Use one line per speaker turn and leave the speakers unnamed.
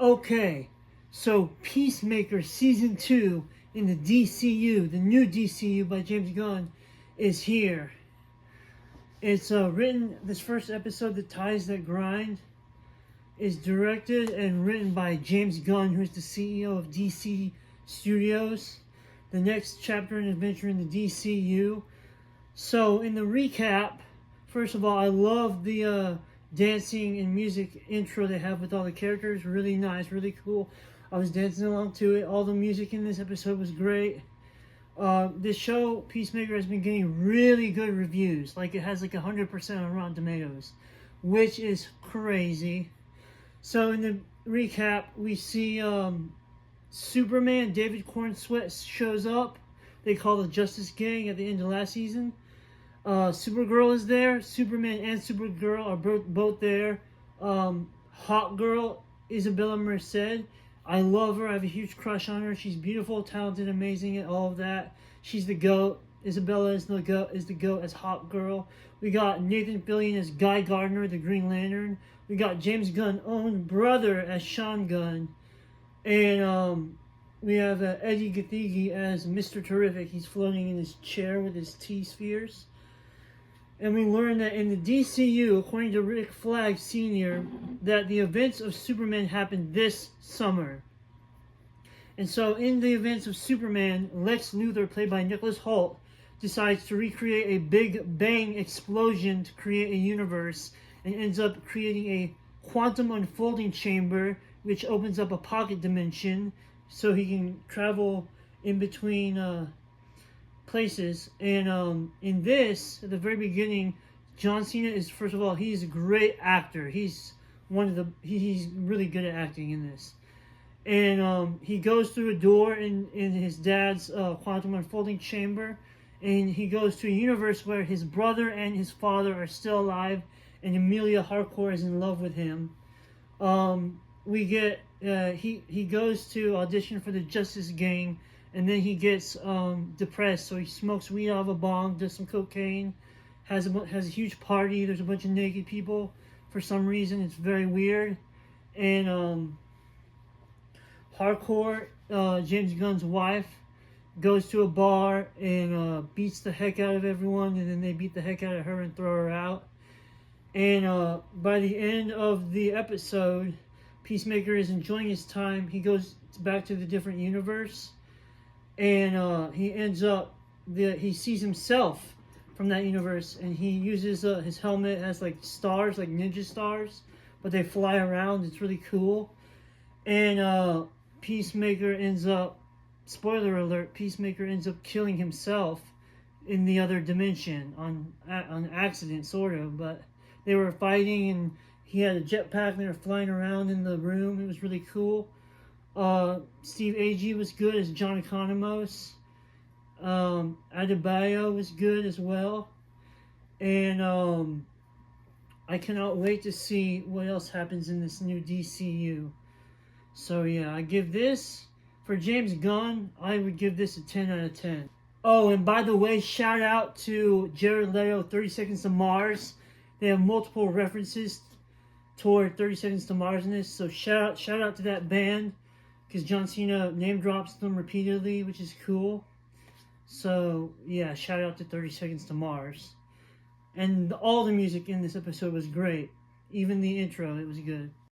Okay, so Peacemaker Season 2 in the DCU, the new DCU by James Gunn, is here. It's written, this first episode, The Ties That Grind, is directed and written by James Gunn, who's the CEO of DC Studios. The next chapter and adventure in the DCU. So, in the recap, first of all, I love the dancing and music intro they have with all the characters. Really nice, really cool. I was dancing along to it. All the music in this episode was great. This show, Peacemaker, has been getting really good reviews. Like, it has like 100% on Rotten Tomatoes, which is crazy. So, in the recap, we see Superman, David Cornsweet, shows up. They call the Justice Gang at the end of last season. Supergirl is there. Superman and Supergirl are both there. Hot Girl, Isabella Merced. I love her. I have a huge crush on her. She's beautiful, talented, amazing, and all of that. She's the GOAT. Isabella is the GOAT as Hot Girl. We got Nathan Fillion as Guy Gardner, the Green Lantern. We got James Gunn's own brother as Sean Gunn. And we have Eddie Gathegi as Mr. Terrific. He's floating in his chair with his T-spheres. And we learn that in the DCU, according to Rick Flag Sr., that the events of Superman happened this summer. And so in the events of Superman, Lex Luthor, played by Nicholas Hoult, decides to recreate a Big Bang explosion to create a universe, and ends up creating a quantum unfolding chamber, which opens up a pocket dimension so he can travel in between places. And in this, at the very beginning, John Cena is, first of all, he's a great actor. He's really good at acting in this. And he goes through a door in his dad's quantum unfolding chamber, and he goes to a universe where his brother and his father are still alive, and Emilia Harcourt is in love with him. We get he goes to audition for the Justice Gang, and then he gets depressed, so he smokes weed out of a bong, does some cocaine, has a huge party. There's a bunch of naked people for some reason. It's very weird. And Harcourt, James Gunn's wife, goes to a bar and beats the heck out of everyone, and then they beat the heck out of her and throw her out. And by the end of the episode, Peacemaker is enjoying his time. He goes back to the different universe, and he ends up, he sees himself from that universe, and he uses his helmet has like stars, like ninja stars, but they fly around. It's really cool. And Peacemaker ends up, spoiler alert, Peacemaker ends up killing himself in the other dimension on accident, sort of, but they were fighting, and he had a jetpack, and they were flying around in the room. It was really cool. Steve Agee was good as John Economos. Adebayo was good as well. And I cannot wait to see what else happens in this new DCU. So yeah, I give this, for James Gunn, I would give this a 10 out of 10. Oh, and by the way, shout out to Jared Leto, 30 Seconds to Mars. They have multiple references toward 30 Seconds to Mars in this, so shout out to that band, because John Cena name drops them repeatedly, which is cool. So yeah, shout out to 30 Seconds to Mars. And all the music in this episode was great. Even the intro, it was good.